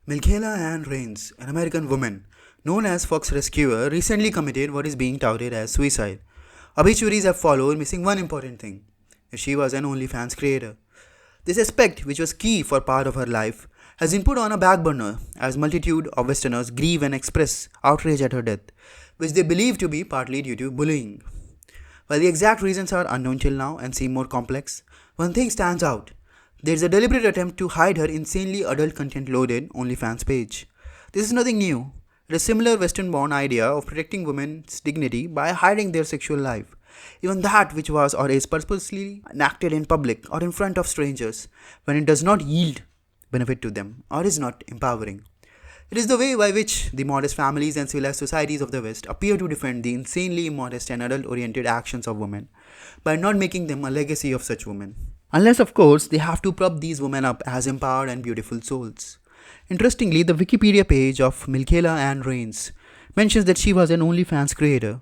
Milkayla Anne Raines, an American woman known as Fox Rescuer, recently committed what is being touted as suicide. Obituaries have followed, missing one important thing: that she was an OnlyFans creator. This aspect, which was key for part of her life, has been put on a back burner as multitude of Westerners grieve and express outrage at her death, which they believe to be partly due to bullying. While the exact reasons are unknown till now and seem more complex, one thing stands out. There is a deliberate attempt to hide her insanely adult content loaded OnlyFans page. This is nothing new. It is a similar Western born idea of protecting women's dignity by hiding their sexual life, even that which was or is purposely enacted in public or in front of strangers, when it does not yield benefit to them or is not empowering. It is the way by which the modest families and civilized societies of the West appear to defend the insanely immodest and adult oriented actions of women by not making them a legacy of such women. Unless, of course, they have to prop these women up as empowered and beautiful souls. Interestingly, the Wikipedia page of Milkayla Anne Raines mentions that she was an OnlyFans creator.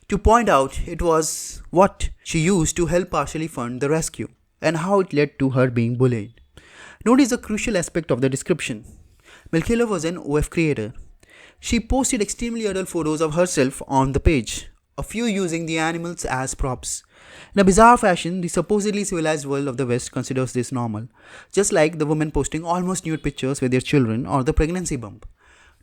To point out, it was what she used to help partially fund the rescue and how it led to her being bullied. Notice a crucial aspect of the description. Milkayla was an OF creator. She posted extremely adult photos of herself on the page, a few using the animals as props. In a bizarre fashion, the supposedly civilized world of the West considers this normal, just like the women posting almost nude pictures with their children or the pregnancy bump.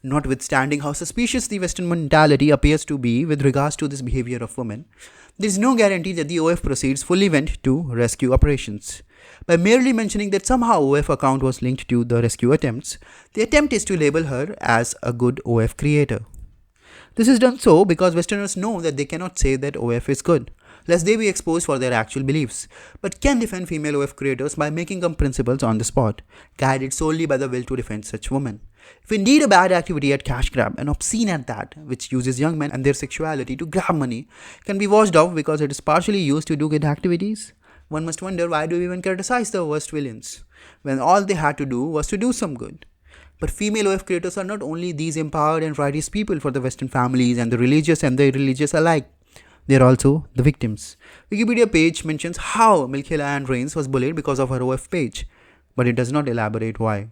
Notwithstanding how suspicious the Western mentality appears to be with regards to this behavior of women, there is no guarantee that the OF proceeds fully went to rescue operations. By merely mentioning that somehow OF account was linked to the rescue attempts, the attempt is to label her as a good OF creator. This is done so because Westerners know that they cannot say that OF is good, lest they be exposed for their actual beliefs, but can defend female OF creators by making up principles on the spot, guided solely by the will to defend such women. If indeed a bad activity at cash grab, and obscene at that, which uses young men and their sexuality to grab money, can be washed off because it is partially used to do good activities, one must wonder why do we even criticize the worst villains, when all they had to do was to do some good. But female OF creators are not only these empowered and righteous people for the Western families and the religious and the irreligious alike. They are also the victims. Wikipedia page mentions how Milkayla Anne Raines was bullied because of her OF page, but it does not elaborate why.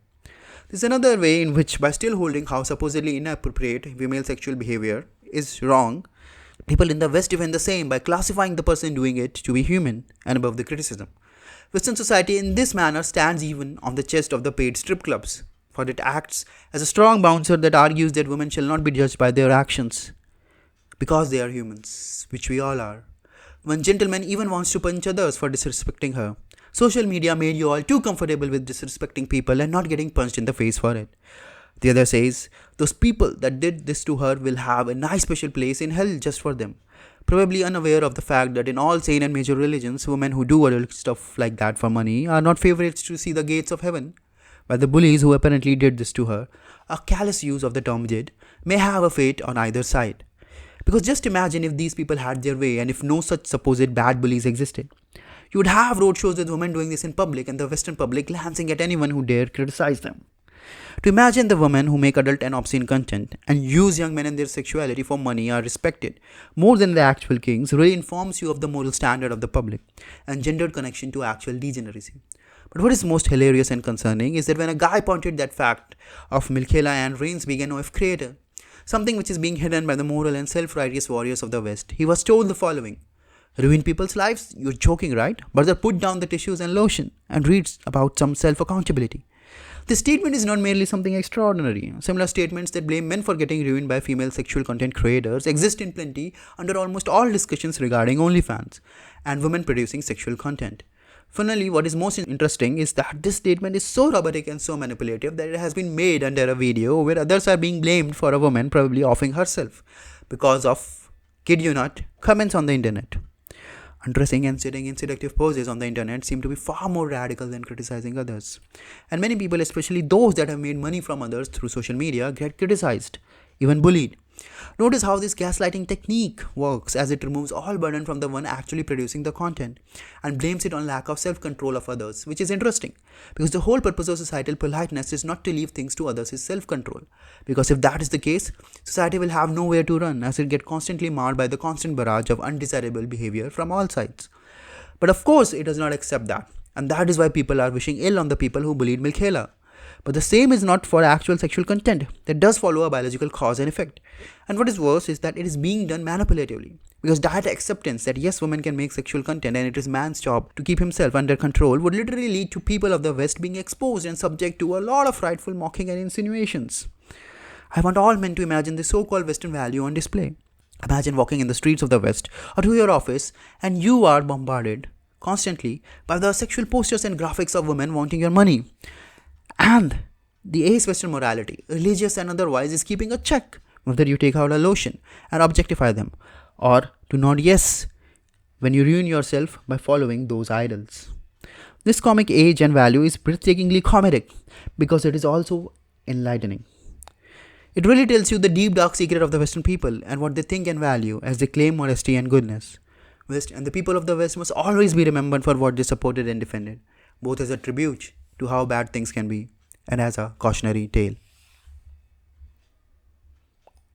This is another way in which, by still holding how supposedly inappropriate female sexual behavior is wrong, people in the West defend the same by classifying the person doing it to be human and above the criticism. Western society in this manner stands even on the chest of the paid strip clubs, for it acts as a strong bouncer that argues that women shall not be judged by their actions, because they are humans, which we all are. One gentleman even wants to punch others for disrespecting her. Social media made you all too comfortable with disrespecting people and not getting punched in the face for it. The other says, those people that did this to her will have a nice special place in hell just for them. Probably unaware of the fact that in all sane and major religions, women who do adult stuff like that for money are not favorites to see the gates of heaven. While the bullies who apparently did this to her, a callous use of the term did, may have a fate on either side. Because just imagine if these people had their way and if no such supposed bad bullies existed. You would have roadshows with women doing this in public and the Western public glancing at anyone who dare criticize them. To imagine the women who make adult and obscene content and use young men and their sexuality for money are respected more than the actual kings really informs you of the moral standard of the public and gendered connection to actual degeneracy. But what is most hilarious and concerning is that when a guy pointed that fact of Milkayla Anne Raines being an OF creator, something which is being hidden by the moral and self-righteous warriors of the West, he was told the following: ruin people's lives? You're joking, right? Brother, put down the tissues and lotion and read about some self-accountability. This statement is not merely something extraordinary. Similar statements that blame men for getting ruined by female sexual content creators exist in plenty under almost all discussions regarding OnlyFans and women producing sexual content. Finally, what is most interesting is that this statement is so robotic and so manipulative that it has been made under a video where others are being blamed for a woman probably offing herself because of, kid you not, comments on the internet. Undressing and sitting in seductive poses on the internet seem to be far more radical than criticizing others. And many people, especially those that have made money from others through social media, get criticized, even bullied. Notice how this gaslighting technique works, as it removes all burden from the one actually producing the content and blames it on lack of self-control of others, which is interesting because the whole purpose of societal politeness is not to leave things to others, is self-control. Because if that is the case, society will have nowhere to run as it gets constantly marred by the constant barrage of undesirable behavior from all sides. But of course, it does not accept that, and that is why people are wishing ill on the people who bullied Milkayla. But the same is not for actual sexual content that does follow a biological cause and effect. And what is worse is that it is being done manipulatively. Because direct acceptance that yes, women can make sexual content and it is man's job to keep himself under control would literally lead to people of the West being exposed and subject to a lot of frightful mocking and insinuations. I want all men to imagine the so-called Western value on display. Imagine walking in the streets of the West or to your office and you are bombarded constantly by the sexual posters and graphics of women wanting your money. And the ace Western morality, religious and otherwise, is keeping a check whether you take out a lotion and objectify them or to nod yes when you ruin yourself by following those idols. This comic age and value is breathtakingly comedic because it is also enlightening. It really tells you the deep dark secret of the Western people and what they think and value as they claim modesty and goodness. West and the people of the West must always be remembered for what they supported and defended, both as a tribute to how bad things can be and as a cautionary tale.